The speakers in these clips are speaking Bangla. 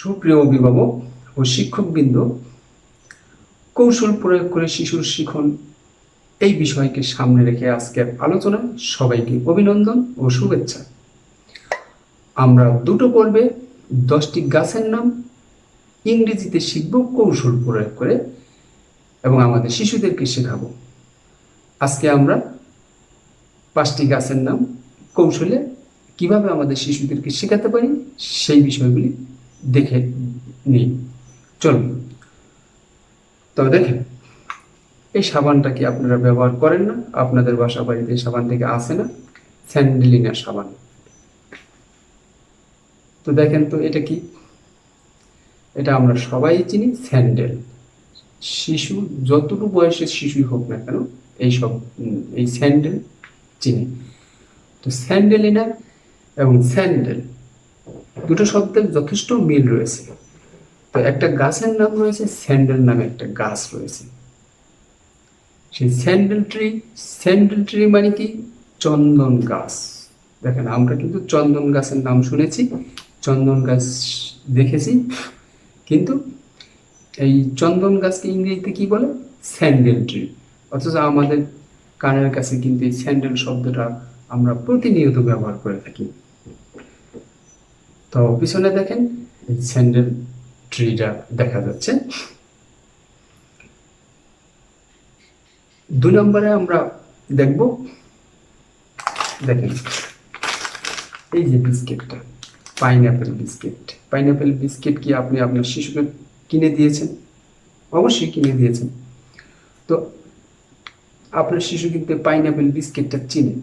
সুপ্রিয় অভিভাবক ও শিক্ষকবৃন্দ, কৌশল প্রয়োগ করে শিশুর শিখন এই বিষয়কে সামনে রেখে আজকের আলোচনায় সবাইকে অভিনন্দন ও শুভেচ্ছা। আমরা দুটো পর্বে 10টি গাছের নাম ইংরেজিতে শিখব কৌশল প্রয়োগ করে এবং আমাদের শিশুদেরকে শেখাবো। আজকে আমরা 5টি গাছের নাম কৌশলে কিভাবে আমাদের শিশুদেরকে শেখাতে পারি সেই বিষয়গুলি দেখে নিই। চলুন। তবে দেখেন, এই সাবানটা কি আপনারা ব্যবহার করেন না? আপনাদের বাসা বাড়িতে সাবান থেকে আসে না? স্যান্ডেলিনা সাবান। তো দেখেন তো এটা কি? এটা আমরা সবাই চিনি, স্যান্ডেল। শিশু যতটুকু বয়সের শিশুই হোক না কেন এই স্যান্ডেল চিনি। তো স্যান্ডেলিনা এবং স্যান্ডেল দুটো শব্দের যথেষ্ট মিল রয়েছে। তো একটা গাছের নাম রয়েছে, স্যান্ডেল নামে একটা গাছ রয়েছে। সেই স্যান্ডেল ট্রি মানে কি? চন্দন গাছ। দেখেন, আমরা কিন্তু চন্দন গাছের নাম শুনেছি, চন্দন গাছ দেখেছি, কিন্তু এই চন্দন গাছকে ইংরেজিতে কি বলে? Sandal tree. অথচ আমাদের কানের কাছে কিন্তু এই স্যান্ডেল শব্দটা আমরা প্রতিনিয়ত ব্যবহার করে থাকি। তো পিছনে দেখেন, এই স্যান্ডেল ট্রিটা দেখা যাচ্ছে। 2 নম্বরে আমরা দেখব, দেখেন এই যে বিস্কিটটা, পাইনঅ্যাপেল বিস্কিট। পাইনঅ্যাপেল বিস্কিট কি আপনি আপনার শিশুকে কিনে দিয়েছেন? অবশ্যই কিনে দিয়েছেন। তো আপনার শিশু কিন্তু পাইনঅ্যাপেল বিস্কিটটা চিনে।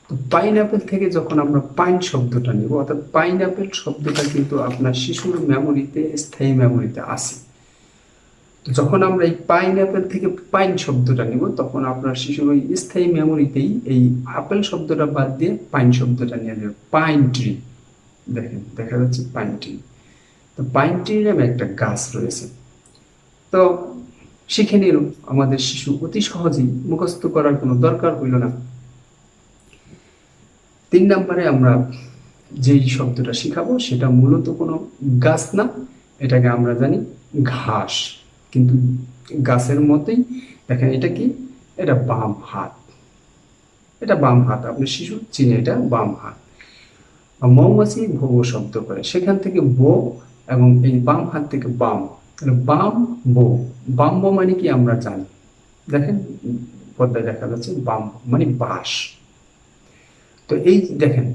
তো পাইনঅ্যাপেল থেকে যখন আমরা পাইন শব্দটা নিব, অর্থাৎ পাইনঅ্যাপেল শব্দটা কিন্তু আপনার শিশুর মেমোরিতে, স্থায়ী মেমোরিতে আসে। তো যখন আমরা এই পাইনঅ্যাপেল থেকে পাইন শব্দটা নিব, তখন আপনার শিশুর ওই স্থায়ী মেমোরিতেই এই আপেল শব্দটা বাদ দিয়ে পাইন শব্দটা নিয়ে যাবে। Pine tree. দেখেন, দেখা যাচ্ছে পাইন ট্রি। তো পাইন ট্রি নামে একটা গাছ রয়েছে। তো শিখে নিল আমাদের শিশু, অতি সহজেই, মুখস্থ করার কোনো দরকার হইল না। 3 নম্বরে আমরা যেই শব্দটা শিখাবো সেটা মূলত কোনো গাছ না, এটাকে আমরা জানি ঘাস। কিন্তু গাছের মতোই। দেখেন এটা কি? এটা বাম হাত। এটা বাম হাত, আপনার শিশু চিনে এটা বাম হাত। মৌমাছি ভো শব্দ করে, সেখান থেকে বো, এবং এই বাম হাত থেকে বাম, তাহলে বাম বো। বাম বো মানে কি আমরা জানি। দেখেন পর্দায় দেখা যাচ্ছে বাম মানে বাঁশ। তো এই দেখেন,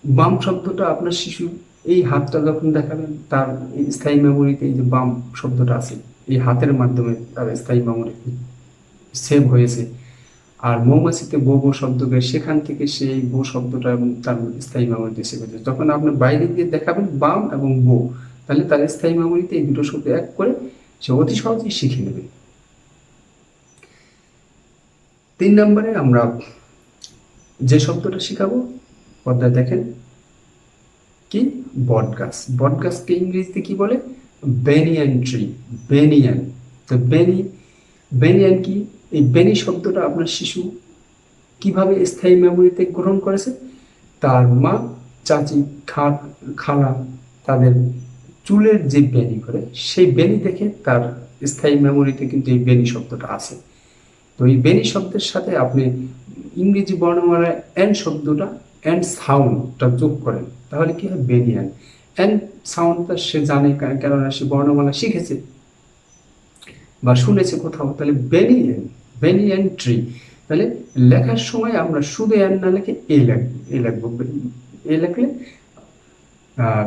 বাম শব্দটা আপনার শিশু এই হাতটা যখন দেখাবেন, তার স্থায়ী মেমোরিতে এই যে বাম শব্দটা আছে, এই হাতের মাধ্যমে তার স্থায়ী মেমোরিতে সেভ হয়েছে। আর মৌমাছিতে বো বো শব্দ করে, সেখান থেকে সেই বো শব্দটা এবং তার স্থায়ী মেমোরিতে সেভ হয়েছে। যখন আপনি বাইরে দিয়ে দেখাবেন বাম এবং বো, তাহলে তার স্থায়ী মেমোরিতে এই দুটো শব্দ এক করে সে অতি সহজেই শিখে নেবে। 3 নম্বরে আমরা যে শব্দটা শিখাবো, পর্দায় দেখেন কি? বট গাছ। বট গাছকে ইংরেজিতে কি বলে? Banyan tree. বেনিয়ান। তো বেনিয়ান কি? এই বেনি শব্দটা আপনার শিশু কিভাবে স্থায়ী মেমোরিতে গ্রহণ করেছে? তার মা, চাচি, খালা তাদের চুলের যে বেনি করে, সেই বেনি দেখে তার স্থায়ী মেমোরিতে কিন্তু এই বেনি শব্দটা আছে। তো এই বেনি শব্দের সাথে আপনি ইংরেজি বর্ণমালায় এন শব্দটা, এন সাউন্ডটা যোগ করেন, তাহলে কি হয়? বেনিয়ান। এন সাউন্ডটা সে জানে, কেননা সে বর্ণমালা শিখেছে বা শুনেছে কোথাও। তাহলে বেনিয়ান ট্রি। তাহলে লেখার সময় আমরা শুধু এন না লিখে এ লিখবো। এ লিখলে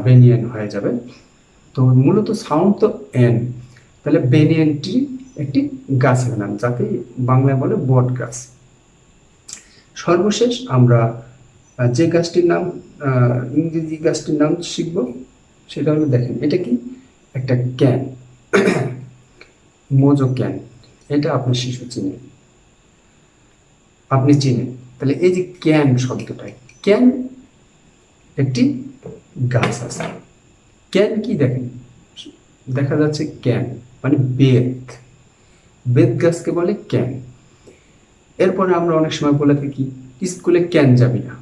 বেনিয়ান হয়ে যাবে। তো মূলত সাউন্ড তো এন। তাহলে বেনিয়ান ট্রি একটি গাছের নাম, যাকে বাংলায় বলে বট গাছ। সর্বশেষ আমরা যে গাছটির নাম, ইংরেজি গাছটির নাম শিখব, সেটা হলো, দেখেন এটা কি? একটা ক্যান। Mojo can. এটা আপনার শিশু চিনে, আপনি চিনেন। তাহলে এই যে ক্যান শব্দটা, ক্যান একটি গাছ আছে। ক্যান কি? দেখেন দেখা যাচ্ছে ক্যান মানে বেত গাছকে বলে ক্যান। এরপরে আমরা অনেক সময় বলে থাকি, স্কুলে ক্যান যাবি না,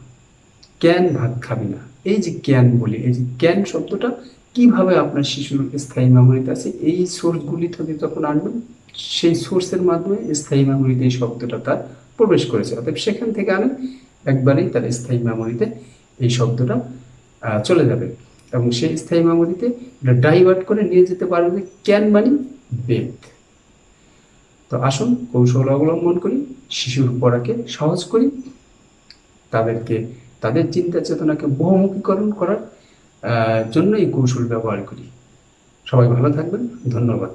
ক্যান ভাত খাবি না, এই যে ক্যান বলি, এই যে ক্যান শব্দটা কিভাবে আপনার শিশুর স্থায়ী মেমোরিতে আছে, এই সোর্সগুলি থেকে যখন আনবেন, সেই সোর্সের মাধ্যমে স্থায়ী মেমোরিতে এই শব্দটা তার প্রবেশ করেছে, অতএব সেখান থেকে আনেন, একবারেই তার স্থায়ী মেমোরিতে এই শব্দটা চলে যাবে এবং সেই স্থায়ী মেমোরিতে ডাইভার্ট করে নিয়ে যেতে পারবে ক্যান মানে বেদ। তো আসুন কৌশল অবলম্বন করি, শিশুর পড়াকে সহজ করি, তাদেরকে তাদের চিন্তা চেতনাকে বহুমুখীকরণ করার জন্য এই কৌশল ব্যবহার করি। সবাই ভালো থাকবেন, ধন্যবাদ।